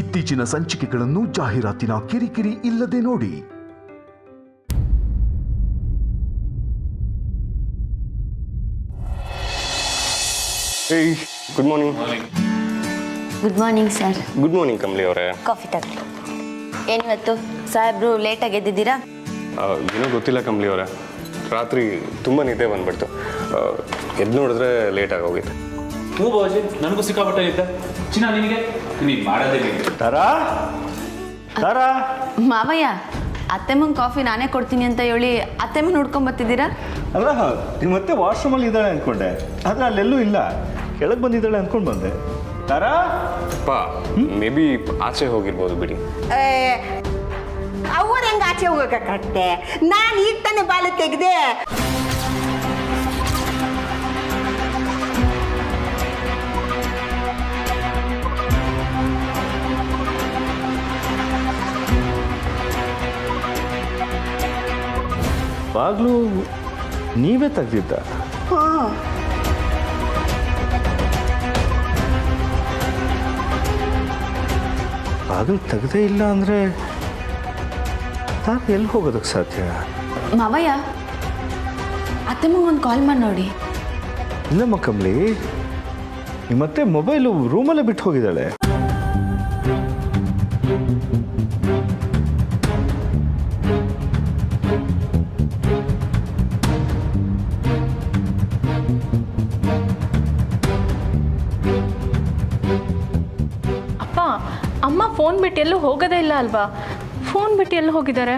ಇತ್ತೀಚಿನ ಸಂಚಿಕೆಗಳನ್ನು ಜಾಹೀರಾತಿನ ಕಿರಿಕಿರಿ ಇಲ್ಲದೆ ನೋಡಿ. Good morning. Good morning sir. Good morning Kamali ಅವರೇ. ಕಾಫಿ ತಗೊಳ್ಳಿ. ಏನಿವತ್ತು ಸಾಹೇಬ್ರು ಲೇಟಾಗಿ ಎದ್ದಿದ್ದೀರಾ? ಏನೋ ಗೊತ್ತಿಲ್ಲ ಕಮಲಿ ಅವರೇ, ರಾತ್ರಿ ತುಂಬ ನಿದ್ದೆ ಬಂದ್ಬಿಡ್ತು. ಎದ್ದು ನೋಡಿದ್ರೆ ಲೇಟ್ ಆಗೋಗಿತ್ತು. ಹ್ಞೂ ಬಾಜಿ, ನನಗೂ ಸಿಕ್ಕಾಪಟ್ಟೆ ಇದ್ದೆ. ಚಿನ್ನ ನಿನಗೆ ನೀನು ಮಾಡೋದೇ ತಾರಾ ತಾರಾ. ಮಾವಯ್ಯ, ಅತ್ತೆಮ್ಮಂಗೆ ಕಾಫಿ ನಾನೇ ಕೊಡ್ತೀನಿ ಅಂತ ಹೇಳಿ ಅತ್ತೆಮ್ಮನ ಹುಡ್ಕೊಂಡ್ ಬರ್ತಿದ್ದೀರಾ? ಅಲ್ಲ, ನೀವು ಮತ್ತೆ ವಾಶ್ರೂಮಲ್ಲಿ ಇದ್ದಾಳೆ ಅಂದ್ಕೊಂಡೆ, ಆದರೆ ಅಲ್ಲೆಲ್ಲೂ ಇಲ್ಲ. ಕೆಳಗೆ ಬಂದಿದ್ದಾಳೆ ಅಂದ್ಕೊಂಡು ಬಂದೆ. ತಾರಾ ಪಾ ಮೇ ಬಿ ಆಚೆ ಹೋಗಿರ್ಬೋದು ಬಿಡಿ. ಅವ್ರು ಹೆಂಗೆ ಆಚೆ ಹೋಗಕ್ಕೆ? ನಾನು ಈಗ ತಾನೇ ಬಾಲ ತೆಗೆದೆ. ಬಾಗ್ಲು ನೀವೇ ತೆಗ್ದಿದ್ದ? ಬಾಗಿಲು ತೆಗ್ದೇ ಇಲ್ಲ ಅಂದರೆ ತಾನು ಎಲ್ಲಿ ಹೋಗೋದಕ್ಕೆ ಸಾಧ್ಯ? ಮಾವಯ್ಯ, ಅತ್ತೆಮ್ಮಂಗೆ ಒಂದು ಕಾಲ್ ಮಾಡಿ ನೋಡಿ. ಇಲ್ಲಮ್ಮ ಕಮಲಿ, ಮತ್ತೆ ಮೊಬೈಲು ರೂಮಲ್ಲೇ ಬಿಟ್ಟು ಹೋಗಿದ್ದಾಳೆ. ಅಪ್ಪ, ಅಮ್ಮ ಫೋನ್ ಬಿಟ್ಟು ಎಲ್ಲೂ ಹೋಗೋದೇ ಇಲ್ಲ ಅಲ್ವಾ? ಫೋನ್ ಬಿಟ್ಟು ಎಲ್ಲೂ ಹೋಗಿದ್ದಾರೆ?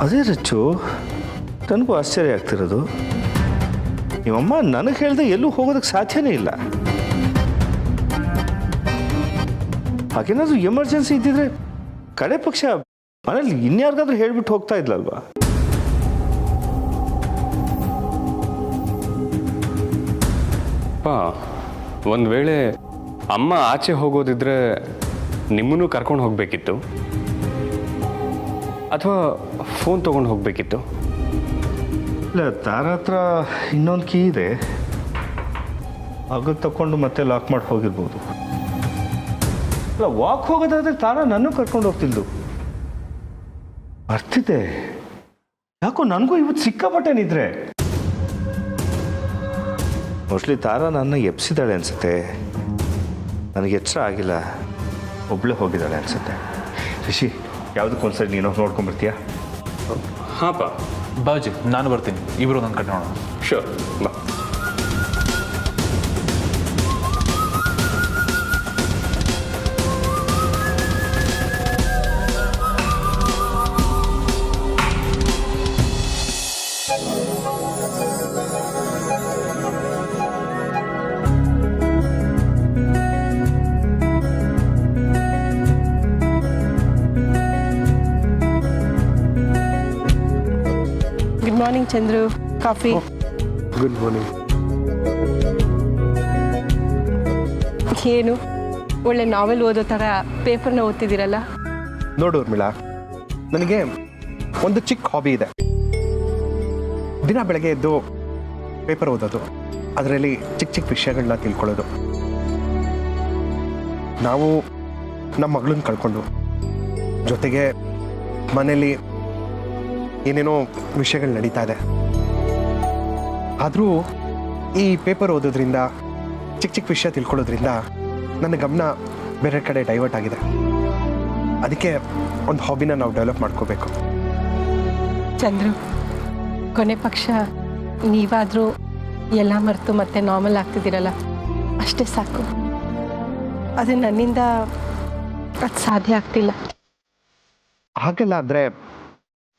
ಅದೇ ರಚ್ಚು, ನನಗೂ ಆಶ್ಚರ್ಯ ಆಗ್ತಿರೋದು. ನಿಮ್ಮಮ್ಮ ನನಗೆ ಹೇಳ್ದೆ ಎಲ್ಲೂ ಹೋಗೋದಕ್ಕೆ ಸಾಧ್ಯನೇ ಇಲ್ಲ. ಹಾಗೇನಾದ್ರೂ ಎಮರ್ಜೆನ್ಸಿ ಇದ್ದಿದ್ರೆ ಕಡೆ ಪಕ್ಷ ಮನೇಲಿ ಇನ್ಯಾರಿಗಾದ್ರೂ ಹೇಳ್ಬಿಟ್ಟು ಹೋಗ್ತಾ ಇದ್ಲಲ್ವಾ? ಪಾ ಒಂದು ವೇಳೆ ಅಮ್ಮ ಆಚೆ ಹೋಗೋದಿದ್ರೆ ನಿಮ್ಮನ್ನು ಕರ್ಕೊಂಡು ಹೋಗಬೇಕಿತ್ತು, ಅಥವಾ ಫೋನ್ ತೊಗೊಂಡು ಹೋಗಬೇಕಿತ್ತು? ಇಲ್ಲ, ತಾರ ಹತ್ರ ಇನ್ನೊಂದು ಕೀ ಇದೆ, ಆಗ ತಗೊಂಡು ಮತ್ತೆ ಲಾಕ್ ಮಾಡಿ ಹೋಗಿರ್ಬೋದು. ಇಲ್ಲ, ವಾಕ್ ಹೋಗೋದಾದ್ರೆ ತಾರ ನನ್ನೂ ಕರ್ಕೊಂಡು ಹೋಗ್ತಿಲ್ದು. ಬರ್ತಿದ್ದೆ, ಯಾಕೋ ನನಗೂ ಇವತ್ತು ಸಿಕ್ಕಾಪಟ್ಟೆ ನಿದ್ರೆ. ಮೋಸ್ಟ್ಲಿ ತಾರ ನನ್ನ ಎಬ್ಸಿದ್ದಾಳೆ ಅನ್ಸುತ್ತೆ. ನನಗೆ ಎಚ್ಚರ ಆಗಿಲ್ಲ, ಒಬ್ಳೆ ಹೋಗಿದ್ದಾಳೆ ಅನ್ಸುತ್ತೆ. ರಿಷಿ, ಯಾವುದಕ್ಕೊಂದ್ಸರಿ ನೀನು ನೋಡ್ಕೊಂಡ್ಬರ್ತೀಯಾ? ಹಾಂ ಪಾ. ಬಾಜಿ, ನಾನು ಬರ್ತೀನಿ, ಇಬ್ಬರು ನನ್ನ ಕಡೆ ನೋಡೋಣ. ಶೋರ್, ಬಾ. Good morning Chandru. Coffee. Good morning. ಏನು ಒಳ್ಳೆ ನಾವೆಲ್ ಓದೋ ಥರ ಪೇಪರ್ನ ಓದ್ತಿದ್ದೀರಲ್ಲ? ನೋಡು ಉರ್ಮಿಳಾ, ನನಗೆ ಒಂದು ಚಿಕ್ಕ ಹಾಬಿ ಇದೆ. ದಿನ ಬೆಳಗ್ಗೆ ಎದ್ದು ಪೇಪರ್ ಓದೋದು, ಅದರಲ್ಲಿ ಚಿಕ್ಕ ಚಿಕ್ಕ ವಿಷಯಗಳನ್ನ ತಿಳ್ಕೊಳ್ಳೋದು. ನಾವು ನಮ್ಮ ಮಗಳನ್ನ ಕಳ್ಕೊಂಡು, ಜೊತೆಗೆ ಮನೇಲಿ ಏನೇನೋ ವಿಷಯಗಳು ನಡೀತಾ ಇದೆ. ಆದರೂ ಈ ಪೇಪರ್ ಓದೋದ್ರಿಂದ, ಚಿಕ್ಕ ಚಿಕ್ಕ ವಿಷಯ ತಿಳ್ಕೊಳ್ಳೋದ್ರಿಂದ ನನ್ನ ಗಮನ ಬೇರೆ ಕಡೆ ಡೈವರ್ಟ್ ಆಗಿದೆ. ಅದಕ್ಕೆ ಒಂದು ಹಾಬಿನ ನಾವು ಡೆವಲಪ್ ಮಾಡ್ಕೋಬೇಕು. ಚಂದ್ರು, ಕೊನೆ ಪಕ್ಷ ನೀವಾದರೂ ಎಲ್ಲ ಮರೆತು ಮತ್ತೆ ನಾರ್ಮಲ್ ಆಗ್ತಿದ್ದೀರಲ್ಲ, ಅಷ್ಟೇ ಸಾಕು. ಅದು ನನ್ನಿಂದ ಅದು ಸಾಧ್ಯ ಆಗ್ತಿಲ್ಲ. ಆಗಲ್ಲ ಅಂದರೆ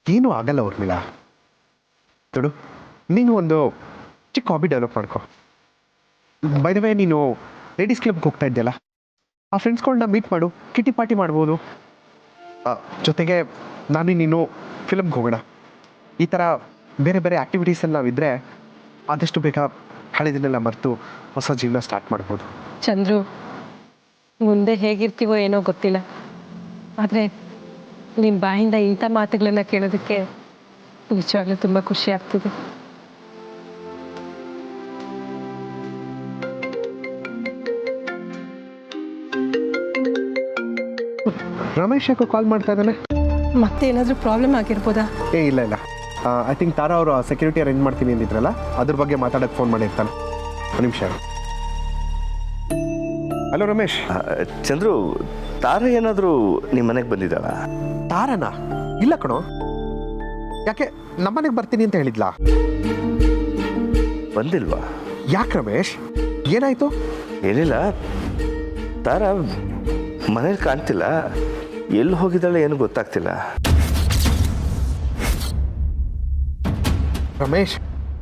ಏನೂ ಆಗಲ್ಲ ಉರ್ಮಿಳಾ. ನೋಡು, ನೀನು ಒಂದು ಚಿಕ್ಕ ಹಾಬಿ ಡೆವಲಪ್ ಮಾಡ್ಕೊ. ಬೈ ದ ವೇ, ನೀನು ಲೇಡೀಸ್ ಕ್ಲಬ್ಗೆ ಹೋಗ್ತಾ ಇದ್ದೆಯಲ್ಲ, ಆ ಫ್ರೆಂಡ್ಸ್ಗಳನ್ನ ಮೀಟ್ ಮಾಡು, ಕಿಟಿ ಪಾರ್ಟಿ ಮಾಡ್ಬೋದು. ಜೊತೆಗೆ ನಾನು ನೀನು ಫಿಲಮ್ಗೆ ಹೋಗೋಣ. ಈ ಥರ ಬೇರೆ ಬೇರೆ ಆ್ಯಕ್ಟಿವಿಟೀಸಲ್ಲಿ ನಾವಿದ್ದರೆ ಆದಷ್ಟು ಬೇಗ ಹಳೆದನ್ನೆಲ್ಲ ಮರೆತು ಹೊಸ ಜೀವನ ಸ್ಟಾರ್ಟ್ ಮಾಡ್ಬೋದು. ಚಂದ್ರು, ಮುಂದೆ ಹೇಗಿರ್ತೀವೋ ಏನೋ ಗೊತ್ತಿಲ್ಲ, ಆದರೆ ನಿಮ್ಮ ಬಾಯಿಂದ ಇಂಥ ಮಾತುಗಳನ್ನ ಕೇಳೋದಕ್ಕೆ ನಿಜವಾಗ್ಲೂ ತುಂಬ ಖುಷಿ ಆಗ್ತಿದೆ. ರಮೇಶ್ ಯಾಕೋ ಕಾಲ್ ಮಾಡ್ತಾ ಇದ್ದಾನೆ? ಮತ್ತೆ ಏನಾದರೂ ಪ್ರಾಬ್ಲಮ್ ಆಗಿರ್ಬೋದಾ? ಇಲ್ಲ ಐ ಥಿಂಕ್ ತಾರಾ ಅವರು ಸೆಕ್ಯೂರಿಟಿ ಅರೇಂಜ್ ಮಾಡ್ತೀನಿ ಅಂದಿದ್ರಲ್ಲ, ಅದ್ರ ಬಗ್ಗೆ ಮಾತಾಡೋಕ್ಕೆ ಫೋನ್ ಮಾಡಿರ್ತಾನೆ. ಒಂದು ನಿಮಿಷ. ಹಲೋ ರಮೇಶ್. ಚಂದ್ರು, ತಾರ ಏನಾದರೂ ನಿಮ್ಮ ಮನೆಗೆ ಬಂದಿದ್ದಾಳ? ತಾರನಾ? ಇಲ್ಲ ಕಣೋ. ಯಾಕೆ ನಮ್ಮನೆಗೆ ಬರ್ತೀನಿ ಅಂತ ಹೇಳಿದ್ಲಾ? ಬಂದಿಲ್ವಾ? ಯಾಕೆ ರಮೇಶ್, ಏನಾಯ್ತು? ಏನಿಲ್ಲ, ತಾರ ಮನೇಲಿ ಕಾಣ್ತಿಲ್ಲ, ಎಲ್ಲಿ ಹೋಗಿದ್ದಾಳೆ ಏನು ಗೊತ್ತಾಗ್ತಿಲ್ಲ. ರಮೇಶ್,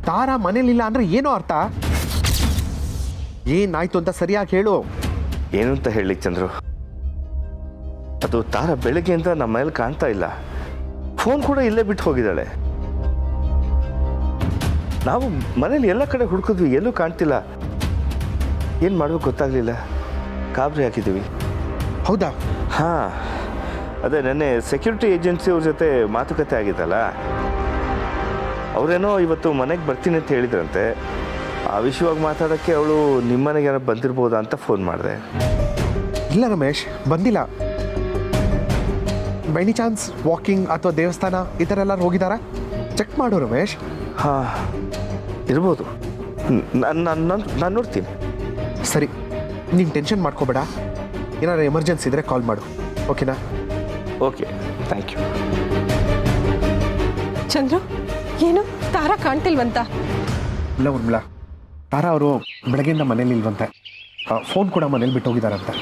ತಾರಾ ಮನೇಲಿಲ್ಲ ಅಂದ್ರೆ ಏನೋ ಅರ್ಥ? ಏನಾಯ್ತು ಅಂತ ಸರಿಯಾಗಿ ಹೇಳು. ಏನು ಅಂತ ಹೇಳಲಿಕ್ಕೆ ಚಂದ್ರು, ಅದು ತಾರ ಬೆಳಗ್ಗೆಯಿಂದ ನಮ್ಮ ಮನೇಲಿ ಕಾಣ್ತಾ ಇಲ್ಲ. ಫೋನ್ ಕೂಡ ಇಲ್ಲೇ ಬಿಟ್ಟು ಹೋಗಿದ್ದಾಳೆ. ನಾವು ಮನೇಲಿ ಎಲ್ಲ ಕಡೆ ಹುಡುಕಿದ್ವಿ, ಎಲ್ಲೂ ಕಾಣ್ತಿಲ್ಲ. ಏನು ಮಾಡಬೇಕು ಗೊತ್ತಾಗಲಿಲ್ಲ, ಗಾಬರಿ ಹಾಕಿದ್ದೀವಿ. ಹೌದಾ? ಹಾಂ, ಅದೇ ನೆನ್ನೆ ಸೆಕ್ಯೂರಿಟಿ ಏಜೆನ್ಸಿ ಅವ್ರ ಜೊತೆ ಮಾತುಕತೆ ಆಗಿದ್ದಲ್ಲ, ಅವರೇನೋ ಇವತ್ತು ಮನೆಗೆ ಬರ್ತೀನಿ ಅಂತ ಹೇಳಿದ್ರಂತೆ. ಆ ವಿಷಯವಾಗಿ ಮಾತಾಡೋಕ್ಕೆ ಅವಳು ನಿಮ್ಮ ಮನೆಗೆ ಏನೋ ಬಂದಿರ್ಬೋದಾ ಅಂತ ಫೋನ್ ಮಾಡಿದೆ. ಇಲ್ಲ ರಮೇಶ್, ಬಂದಿಲ್ಲ. ಬೈ ಎನಿ ಚಾನ್ಸ್ ವಾಕಿಂಗ್ ಅಥವಾ ದೇವಸ್ಥಾನ ಈ ಥರ ಎಲ್ಲರೂ ಹೋಗಿದ್ದಾರಾ? ಚೆಕ್ ಮಾಡು ರಮೇಶ್. ಹಾಂ, ಇರ್ಬೋದು. ನಾನು ನೋಡ್ತೀನಿ. ಸರಿ, ನೀನು ಟೆನ್ಷನ್ ಮಾಡ್ಕೋಬೇಡ. ಏನಾದ್ರು ಎಮರ್ಜೆನ್ಸಿ ಇದ್ದರೆ ಕಾಲ್ ಮಾಡು, ಓಕೆನಾ? Okay, thank you. ಚಂದ್ರು, ಏನು ತಾರಾ ಕಾಣ್ತಿಲ್ವಂತ? ಇಲ್ಲ ಉರ್ಮಿಳಾ, ತಾರಾ ಅವರು ಬೆಳಗ್ಗೆಯಿಂದ ಮನೇಲಿ ಇಲ್ವಂತೆ. ಫೋನ್ ಕೂಡ ಮನೇಲಿ ಬಿಟ್ಟು ಹೋಗಿದ್ದಾರಂತೆ.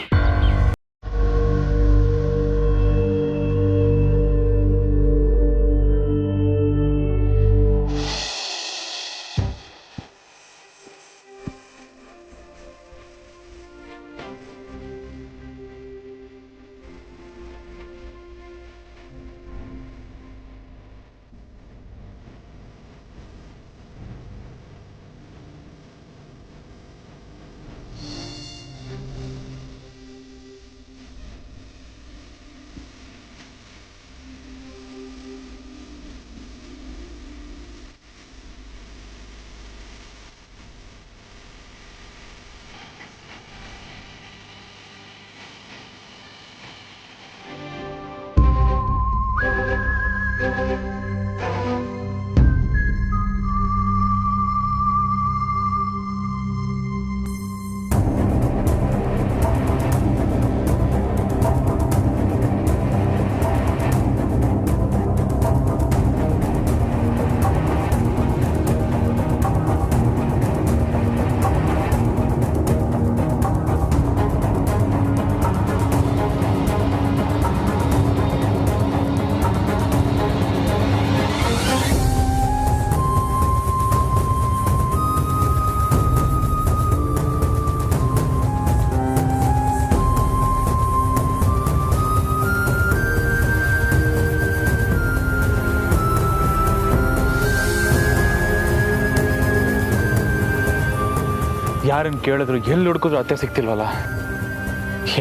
ಯಾರನ್ನು ಕೇಳಿದ್ರು ಎಲ್ಲಿ ಹುಡುಕಿದ್ರು ಅತ್ತೆ ಸಿಗ್ತಿಲ್ವಲ್ಲ,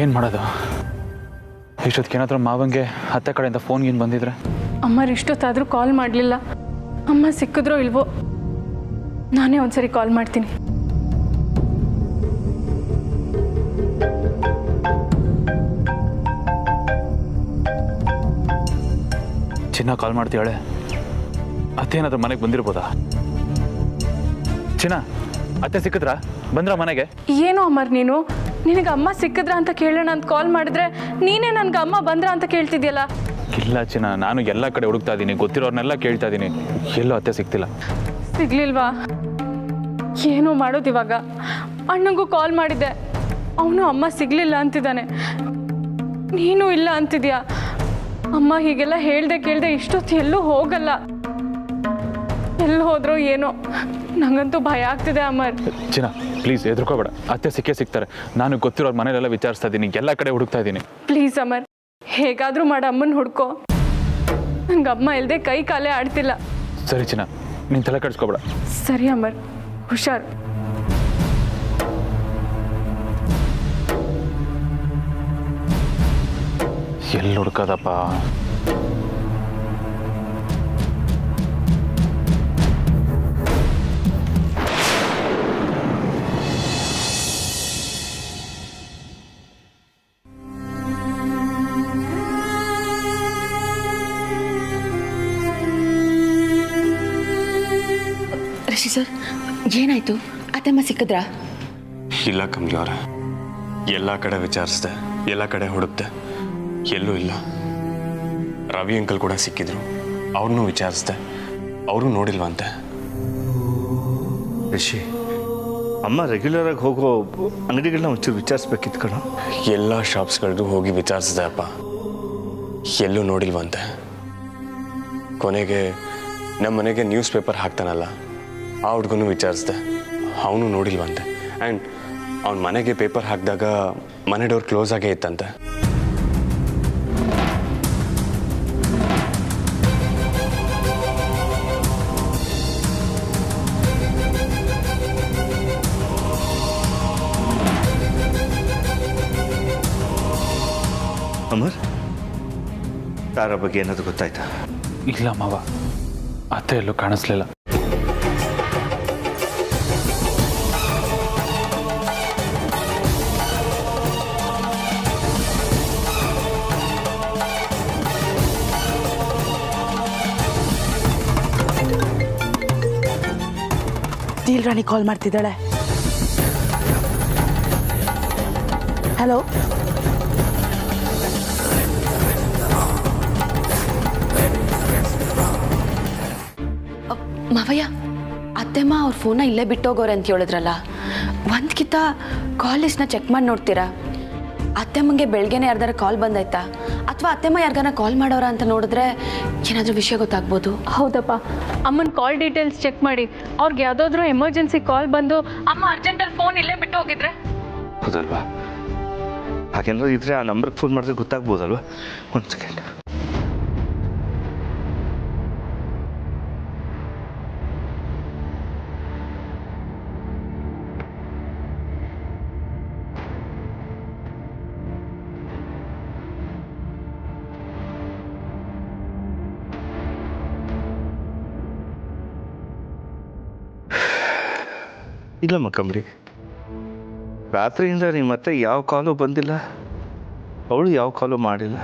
ಏನು ಮಾಡೋದು? ಇಷ್ಟೊತ್ತಿಗೆ ಏನಾದರೂ ಮಾವಂಗೆ ಅತ್ತೆ ಕಡೆಯಿಂದ ಫೋನ್ ಏನು ಬಂದಿದ್ರೆ? ಅಮ್ಮರು ಇಷ್ಟೊತ್ತಾದರೂ ಕಾಲ್ ಮಾಡಲಿಲ್ಲ. ಅಮ್ಮ ಸಿಕ್ಕಿದ್ರೋ ಇಲ್ವೋ, ನಾನೇ ಒಂದ್ಸರಿ ಕಾಲ್ ಮಾಡ್ತೀನಿ. ಚಿನ್ನ ಕಾಲ್ ಮಾಡ್ತೀಯಾಳೆ, ಅತ್ತೆ ಏನಾದರೂ ಮನೆಗೆ ಬಂದಿರ್ಬೋದಾ? ಚಿನ್ನ, ಅತ್ತೆ ಸಿಕ್ಕಿದ್ರಾ? ಬಂದ್ರ ಮನೆಗೆ? ಏನೋ ಅಮರ್, ನೀನು ನಿನಗೆ ಅಮ್ಮ ಸಿಕ್ಕಿದ್ರ ಅಂತ ಕೇಳೋಣ ಅಂತ ಕಾಲ್ ಮಾಡಿದ್ರೆ ನೀನೇ ನನ್ಗೆ ಅಮ್ಮ ಬಂದ್ರ ಅಂತ ಕೇಳ್ತಿದ್ಯಲ್ಲ. ಇಲ್ಲ ಚಿನ್ನ, ನಾನು ಎಲ್ಲ ಕಡೆ ಹುಡುಕ್ತಾ ಇದ್ದೀನಿ, ಗೊತ್ತಿರೋರ್ನೆಲ್ಲ ಕೇಳ್ತಾ ಇದ್ದೀನಿ, ಎಲ್ಲೂ ಅತ್ತೆ ಸಿಗ್ತಿಲ್ಲ. ಸಿಗ್ಲಿಲ್ವಾ? ಏನೋ ಮಾಡೋದು ಇವಾಗ. ಅಣ್ಣಂಗೂ ಕಾಲ್ ಮಾಡಿದ್ದೆ, ಅವನು ಅಮ್ಮ ಸಿಗ್ಲಿಲ್ಲ ಅಂತಿದ್ದಾನೆ. ನೀನು ಇಲ್ಲ ಅಂತಿದ್ಯಾ. ಅಮ್ಮ ಹೀಗೆಲ್ಲ ಹೇಳ್ದೆ ಕೇಳ್ದೆ ಇಷ್ಟೊತ್ತು ಎಲ್ಲೂ ಹೋಗಲ್ಲ. ಎಲ್ಲಿ ಹೋದ್ರೋ ಏನೋ, ನಂಗಂತೂ ಭಯ ಆಗ್ತಿದೆ ಅಮರ್. ಚಿನ್ನ ಪ್ಲೀಸ್ ಹೆದರ್ಕೋಬೇಡ, ಅತ್ತೆ ಸಿಕ್ಕೇ ಸಿಗ್ತಾರೆ. ನಾನು ಗೊತ್ತಿರೋರು ಮನೇಲೆಲ್ಲ ವಿಚಾರಿಸ್ತಾ ಇದ್ದೀನಿ, ಎಲ್ಲ ಕಡೆ ಹುಡುಕ್ತಾ ಇದ್ದೀನಿ. ಪ್ಲೀಸ್ ಅಮರ್, ಹೇಗಾದರೂ ಮಾಡಿ ಅಮ್ಮನ ಹುಡ್ಕೋ. ನಂಗೆ ಅಮ್ಮ ಇಲ್ಲದೆ ಕೈ ಕಾಲೇ ಆಡ್ತಿಲ್ಲ. ಸರಿ ಚಿನ್ನ, ನೀನು ತಲೆ ಕೆಡಿಸ್ಕೋಬೇಡ. ಸರಿ ಅಮರ್, ಹುಷಾರು. ಎಲ್ಲಿ ಹುಡ್ಕೋದಪ್ಪ? ರಿಷಿ ಸರ್ ಏನಾಯ್ತು? ಅತ್ತೆಮ್ಮ ಸಿಕ್ಕಿದ್ರಾ? ಇಲ್ಲ ಕಮಲಿ ಅವರ, ಎಲ್ಲ ಕಡೆ ವಿಚಾರಿಸ್ದೆ, ಎಲ್ಲ ಕಡೆ ಹುಡುಕ್ದೆ, ಎಲ್ಲೂ ಇಲ್ಲ. ರವಿ ಅಂಕಲ್ ಕೂಡ ಸಿಕ್ಕಿದ್ರು, ಅವ್ರನ್ನೂ ವಿಚಾರಿಸ್ದೆ, ಅವರು ನೋಡಿಲ್ವಂತೆ. ರಿಷಿ, ಅಮ್ಮ ರೆಗ್ಯುಲರಾಗಿ ಹೋಗೋ ಅಂಗಡಿಗಳನ್ನ ಒಂಚೂರು ವಿಚಾರಿಸ್ಬೇಕಿತ್ತು ಕಣ. ಎಲ್ಲ ಶಾಪ್ಸ್ಗಳಿಗೂ ಹೋಗಿ ವಿಚಾರಿಸಿದೆ ಅಪ್ಪ, ಎಲ್ಲೂ ನೋಡಿಲ್ವಂತೆ. ಕೊನೆಗೆ ನಮ್ಮ ಮನೆಗೆ ನ್ಯೂಸ್ ಪೇಪರ್ ಹಾಕ್ತಾನಲ್ಲ, ಆ ಹುಡ್ಗನೂ ವಿಚಾರಿಸ್ದೆ, ಅವನು ನೋಡಿಲ್ವಂತೆ. ಆ್ಯಂಡ್ ಅವ್ನ ಮನೆಗೆ ಪೇಪರ್ ಹಾಕಿದಾಗ ಮನೆ ಡೋರ್ ಕ್ಲೋಸ್ ಆಗೇ ಇತ್ತಂತೆ. ಅಮರ್, ತಾರಾ ಬಗ್ಗೆ ಏನಾದರೂ ಗೊತ್ತಾಯ್ತಾ? ಇಲ್ಲ ಮಾವ, ಅತ್ತೆ ಎಲ್ಲೂ ಕಾಣಿಸ್ಲಿಲ್ಲ. ಡೀಲ್ ರಾಣಿ ಕಾಲ್ ಮಾಡ್ತಿದ್ದಾಳೆ. ಹಲೋ, ಮಾವಯ್ಯ, ಅತ್ತೆಮ್ಮ ಅವ್ರ ಫೋನ್ನ ಇಲ್ಲೇ ಬಿಟ್ಟೋಗೋರೆ ಅಂತ ಹೇಳಿದ್ರಲ್ಲ, ಒಂದ್ಕಿತ ಕಾಲ್ ಲಿಸ್ಟ್ನ ಚೆಕ್ ಮಾಡಿ ನೋಡ್ತೀರಾ? ಅತ್ತೆಮ್ಮಂಗೆ ಬೆಳಗ್ಗೆನೇ ಯಾರ್ದಾರ ಕಾಲ್ ಬಂದಾಯ್ತಾ, ಅಥವಾ ಅತ್ತೆಮ್ಮ ಯಾರಿಗಾರ ಕಾಲ್ ಮಾಡೋರ ಅಂತ ನೋಡಿದ್ರೆ ಏನಾದರೂ ವಿಷಯ ಗೊತ್ತಾಗ್ಬೋದು. ಹೌದಪ್ಪ, ಅಮ್ಮನ ಕಾಲ್ ಡೀಟೇಲ್ಸ್ ಚೆಕ್ ಮಾಡಿ, ಅವ್ರಿಗೆ ಯಾವುದಾದ್ರೂ ಎಮರ್ಜೆನ್ಸಿ ಕಾಲ್ ಬಂದು ಅಮ್ಮ ಅರ್ಜೆಂಟಲ್ಲಿ ಫೋನ್ ಇಲ್ಲೇ ಬಿಟ್ಟು ಹೋಗಿದ್ರೆ. ಹೌದಲ್ವಾ? ಹಾಗೇನಾದ್ರು ಇದ್ರೆ ಆ ನಂಬರ್ಗೆ ಫೋನ್ ಮಾಡಿದ್ರೆ ಗೊತ್ತಾಗ್ಬೋದಲ್ವಾ? ಒಂದು ಸೆಕೆಂಡ್. ಇಲ್ಲಮ್ಮ ಕಮಲಿ, ರಾತ್ರಿಯಿಂದ ನಿಮ್ಮ ಮತ್ತೆ ಯಾವ ಕಾಲು ಬಂದಿಲ್ಲ, ಅವಳು ಯಾವ ಕಾಲು ಮಾಡಿಲ್ಲ.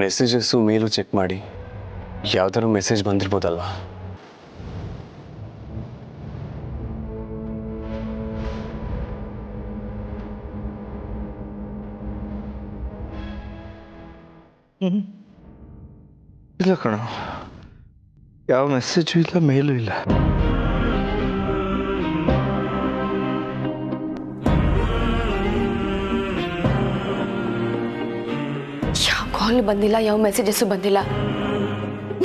ಮೆಸೇಜಸ್ಸು ಮೇಲೂ ಚೆಕ್ ಮಾಡಿ, ಯಾವ್ದಾದ್ರು ಮೆಸೇಜ್ ಬಂದಿರ್ಬೋದಲ್ವಾ? ಇಲ್ಲ ಕಣ, ಯಾವ ಮೆಸೇಜು ಇಲ್ಲ, ಮೇಲೂ ಇಲ್ಲ. ಯಾವ ಕಾಲ್ ಬಂದಿಲ್ಲ, ಯಾವ ಮೆಸೇಜಸ್ಸು ಬಂದಿಲ್ಲ,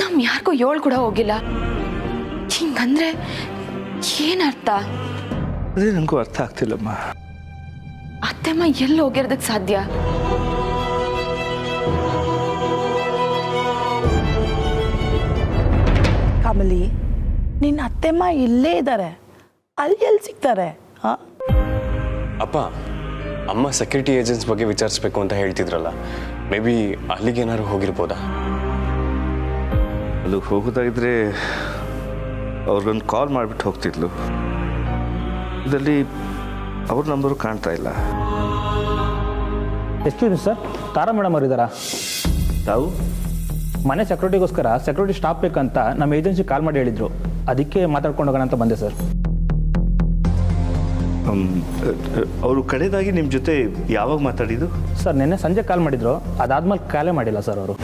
ನಮ್ ಯಾರಿಗೂ ಏಳು ಕೂಡ ಹೋಗಿಲ್ಲ. ಹಿಂಗಂದ್ರೆ ಏನರ್ಥ? ಅದೇ ನನಗೂ ಅರ್ಥ ಆಗ್ತಿಲ್ಲಮ್ಮ. ಅತ್ತೆಮ್ಮ ಎಲ್ಲಿ ಹೋಗಿರೋದಕ್ಕೆ ಸಾಧ್ಯ? ಕಮಲಿ, ನಿನ್ನ ಅತ್ತೆಮ್ಮ ಇಲ್ಲೇ ಇದ್ದಾರೆ, ಅಲ್ಲಿ ಎಲ್ಲಿ ಸಿಗ್ತಾರೆ? ಹಾಂ, ಅಪ್ಪ, ಅಮ್ಮ ಸೆಕ್ಯೂರಿಟಿ ಏಜೆನ್ಸ್ ಬಗ್ಗೆ ವಿಚಾರಿಸ್ಬೇಕು ಅಂತ ಹೇಳ್ತಿದ್ರಲ್ಲ, ಮೇ ಬಿ ಅಲ್ಲಿಗೇನಾದ್ರು ಹೋಗಿರ್ಬೋದಾ? ಅಲ್ಲಿಗೆ ಹೋಗೋದಾಗಿದ್ರೆ ಅವ್ರಿಗೊಂದು ಕಾಲ್ ಮಾಡಿಬಿಟ್ಟು ಹೋಗ್ತಿದ್ಲು. ಇದರಲ್ಲಿ ಅವ್ರ ನಂಬರು ಕಾಣ್ತಾ ಇಲ್ಲ. ಎಕ್ಸ್ಕ್ಯೂಸ್ ಸರ್, ತಾರಾ ಮೇಡಮ್ ಅವರು ಇದ್ದಾರಾ? ತಾವು ಮನೆ ಸೆಕ್ಯೂರಿಟಿಗೋಸ್ಕರ ಸೆಕ್ಯೂರಿಟಿ ಸ್ಟಾಫ್ ಬೇಕಂತ ನಮ್ಮ ಏಜೆನ್ಸಿ ಕಾಲ್ ಮಾಡಿ ಹೇಳಿದರು, ಅದಕ್ಕೆ ಮಾತಾಡ್ಕೊಂಡು ಹೋಗೋಣ ಅಂತ ಬಂದೆ ಸರ್. ಅವರು ಕಡೆದಾಗಿ ನಿಮ್ಮ ಜೊತೆ ಯಾವಾಗ ಮಾತಾಡಿದ್ದು? ಸರ್ ನಿನ್ನೆ ಸಂಜೆ ಕಾಲ್ ಮಾಡಿದ್ರು, ಅದಾದ್ಮೇಲೆ ಕಾಲೇ ಮಾಡಿಲ್ಲ ಸರ್ ಅವರು.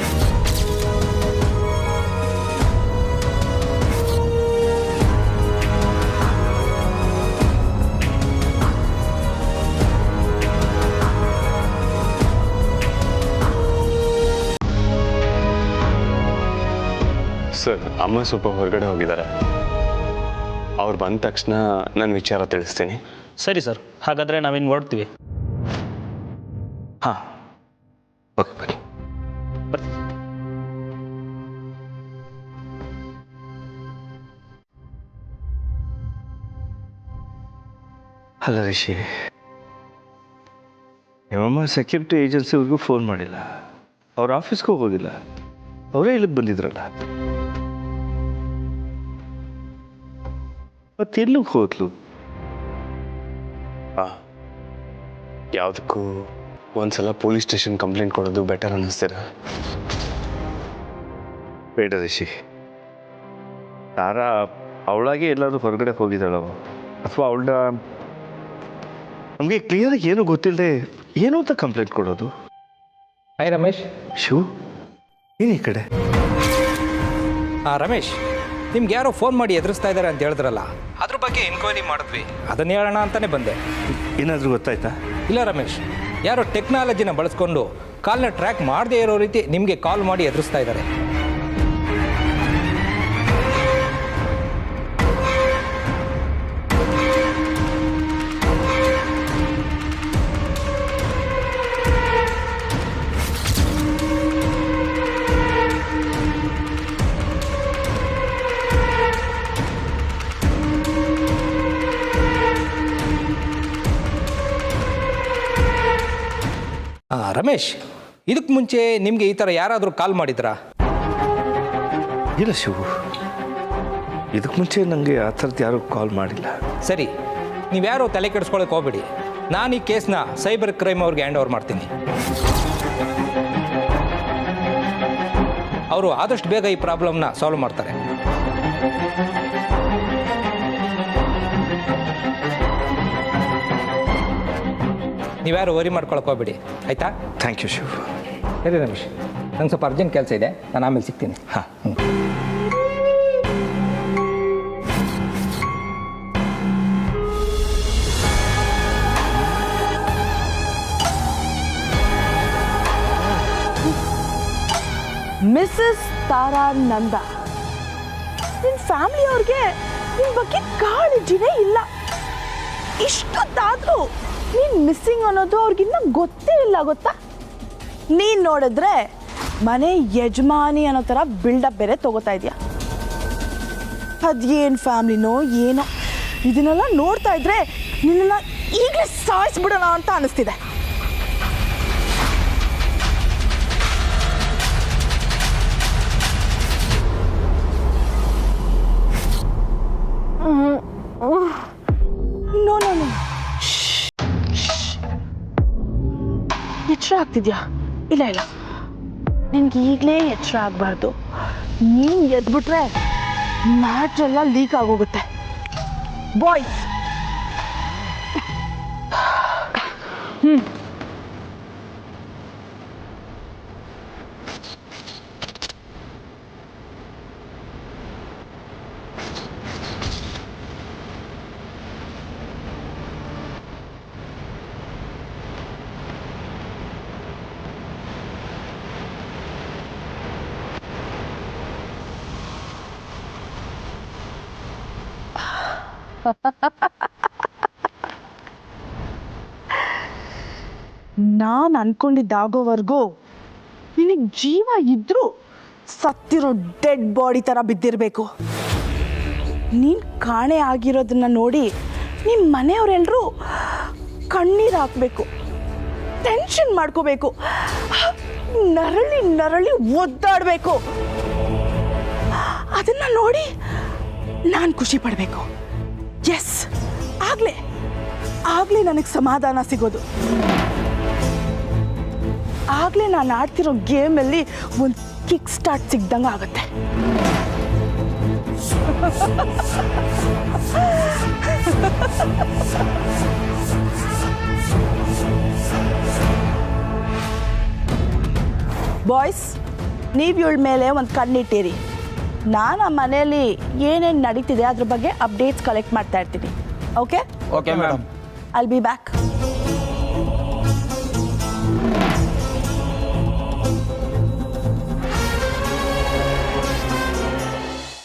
ಸರ್, ಅಮ್ಮ ಸ್ವಲ್ಪ ಹೊರಗಡೆ ಹೋಗಿದ್ದಾರೆ, ಅವ್ರು ಬಂದ ತಕ್ಷಣ ನಾನು ವಿಚಾರ ತಿಳಿಸ್ತೀನಿ. ಸರಿ ಸರ್, ಹಾಗಾದರೆ ನಾವಿನ್ನು ಹೊರಡ್ತೀವಿ. ಹಾಂ, ಓಕೆ, ಬನ್ನಿ. ಅಲ್ಲ ರಿಷಿ, ನಿಮ್ಮಮ್ಮ ಸೆಕ್ಯೂರಿಟಿ ಏಜೆನ್ಸಿವ್ರಿಗೂ ಫೋನ್ ಮಾಡಿಲ್ಲ, ಅವ್ರ ಆಫೀಸ್ಗೂ ಹೋಗಿಲ್ಲ, ಅವರೇ ಇಲ್ಲಿಗೆ ಬಂದಿದ್ರಲ್ಲ, ಮತ್ತೆಲ್ಲಿಗೆ ಹೋದ್ಲು? ಯಾವುದಕ್ಕೂ ಒಂದ್ಸಲ ಪೊಲೀಸ್ ಸ್ಟೇಷನ್ ಕಂಪ್ಲೇಂಟ್ ಕೊಡೋದು ಬೆಟರ್ ಅನ್ನಿಸ್ತೀರ? ಬೇಡ ರಿಷಿ. ತಾರಾ ಅವಳಾಗೆ ಎಲ್ಲಾದರೂ ಹೊರಗಡೆ ಹೋಗಿದ್ದಾಳವ ಅಥವಾ ಅವಳ ನಮಗೆ ಕ್ಲಿಯರಾಗಿ ಏನೂ ಗೊತ್ತಿಲ್ಲದೆ ಏನು ಅಂತ ಕಂಪ್ಲೇಂಟ್ ಕೊಡೋದು? ಹಾಯ್ ರಮೇಶ್. ಶಿವು, ಏನು ಈ ಕಡೆ? ರಮೇಶ್, ನಿಮ್ಗೆ ಯಾರೋ ಫೋನ್ ಮಾಡಿ ಎದುರಿಸ್ತಾ ಇದ್ದಾರೆ ಅಂತ ಹೇಳಿದ್ರಲ್ಲ, ಅದ್ರ ಬಗ್ಗೆ ಎನ್ಕ್ವೈರಿ ಮಾಡಿದ್ವಿ, ಅದನ್ನ ಹೇಳೋಣ ಅಂತಾನೆ ಬಂದೆ. ಏನಾದರೂ ಗೊತ್ತಾಯ್ತಾ? ಇಲ್ಲ ರಮೇಶ್, ಯಾರೋ ಟೆಕ್ನಾಲಜಿನ ಬಳಸ್ಕೊಂಡು ಕಾಲ್ನ ಟ್ರ್ಯಾಕ್ ಮಾಡದೇ ಇರೋ ರೀತಿ ನಿಮಗೆ ಕಾಲ್ ಮಾಡಿ ಎದುರಿಸ್ತಾ ಇದ್ದಾರೆ. ರಮೇಶ್, ಇದಕ್ಕೆ ಮುಂಚೆ ನಿಮಗೆ ಈ ಥರ ಯಾರಾದರೂ ಕಾಲ್ ಮಾಡಿದ್ರಾ? ಇಲ್ಲ ಶಿವು, ಇದಕ್ಕೆ ಮುಂಚೆ ನನಗೆ ಆ ಥರದ್ದು ಯಾರೂ ಕಾಲ್ ಮಾಡಿಲ್ಲ. ಸರಿ, ನೀವ್ಯಾರೋ ತಲೆ ಕೆಡಿಸ್ಕೊಳಕ್ಕೆ ಹೋಗ್ಬೇಡಿ. ನಾನು ಈ ಕೇಸ್ನ ಸೈಬರ್ ಕ್ರೈಮ್ ಅವ್ರಿಗೆ ಹ್ಯಾಂಡ್ ಓವರ್ ಮಾಡ್ತೀನಿ. ಅವರು ಆದಷ್ಟು ಬೇಗ ಈ ಪ್ರಾಬ್ಲಮ್ನ ಸಾಲ್ವ್ ಮಾಡ್ತಾರೆ. ನೀವ್ಯಾರು ವರಿ ಮಾಡ್ಕೊಳಕ್ಕೆ ಹೋಗ್ಬೇಡಿ, ಆಯಿತಾ? Thank you Shiv. ಸರಿ ರಮೇಶ್, ನಂಗೆ ಸ್ವಲ್ಪ ಅರ್ಜೆಂಟ್ ಕೆಲಸ ಇದೆ, ನಾನು ಆಮೇಲೆ ಸಿಗ್ತೀನಿ. ಹಾಂ. ಮಿಸ್ಸಸ್ ತಾರಾ ನಂದ, ನಿನ್ನ ಫ್ಯಾಮಿಲಿಯವ್ರಿಗೆ ನಿನ್ನ ಬಗ್ಗೆ ಕಾಳಜಿನೇ ಇಲ್ಲ. ಇಷ್ಟೊತ್ತಾದರೂ ನೀನು ಮಿಸ್ಸಿಂಗ್ ಅನ್ನೋದು ಅವ್ರಿಗಿನ್ನ ಗೊತ್ತೇ ಇಲ್ಲ, ಗೊತ್ತಾ? ನೀನು ನೋಡಿದ್ರೆ ಮನೆ ಯಜಮಾನಿ ಅನ್ನೋ ಥರ ಬಿಲ್ಡಪ್ ಬೇರೆ ತಗೋತಾ ಇದೆಯಾ. ಅದೇನು ಫ್ಯಾಮಿಲಿನೋ ಏನೋ, ಇದನ್ನೆಲ್ಲ ನೋಡ್ತಾ ಇದ್ರೆ ನಿನ್ನನ್ನು ಈಗಲೇ ಸಾಯಿಸ್ಬಿಡೋಣ ಅಂತ ಅನಿಸ್ತಿದೆ. ನೋ ನೋ ನೋ, ಎಚ್ಚರ ಆಗ್ತಿದ್ಯಾ? ಇಲ್ಲ ಇಲ್ಲ, ನಿನ್ಗೆ ಈಗಲೇ ಎಚ್ಚರ ಆಗಬಾರ್ದು. ನೀನು ಎದ್ಬಿಟ್ರೆ ಮ್ಯಾಚ್ ಎಲ್ಲ ಲೀಕ್ ಆಗೋಗುತ್ತೆ. ಬಾಯ್ಸ್, ನಾನು ಅನ್ಕೊಂಡಿದ್ದಾಗೋವರೆಗೂ ನಿನಗೆ ಜೀವ ಇದ್ರೂ ಸತ್ತಿರೋ ಡೆಡ್ ಬಾಡಿ ಥರ ಬಿದ್ದಿರಬೇಕು. ನೀನು ಕಾಣೆ ಆಗಿರೋದನ್ನ ನೋಡಿ ನಿಮ್ಮ ಮನೆಯವರೆಲ್ಲರೂ ಕಣ್ಣೀರು ಹಾಕಬೇಕು, ಟೆನ್ಷನ್ ಮಾಡ್ಕೋಬೇಕು, ನರಳಿ ನರಳಿ ಒದ್ದಾಡಬೇಕು. ಅದನ್ನ ನೋಡಿ ನಾನು ಖುಷಿ ಪಡಬೇಕು. ಎಸ್, ಆಗ್ಲೇ ನನಗೆ ಸಮಾಧಾನ ಸಿಗೋದು. ಆಗ್ಲೇ ನಾನು ಆಡ್ತಿರೋ ಗೇಮಲ್ಲಿ ಒಂದು ಕಿಕ್ ಸ್ಟಾರ್ಟ್ ಸಿಗ್ದಂಗೆ ಆಗುತ್ತೆ. ಬಾಯ್ಸ್, ನೀವು ಇವಳ ಮೇಲೆ ಒಂದು ಕಣ್ಣಿಟ್ಟಿರಿ. ನಾನು ಆ ಮನೆಯಲ್ಲಿ ಏನೇನು ನಡೀತಿದೆ ಅದ್ರ ಬಗ್ಗೆ ಅಪ್ಡೇಟ್ಸ್ ಕಲೆಕ್ಟ್ ಮಾಡ್ತಾ ಇರ್ತೀನಿ. Okay okay madam, I'll be back.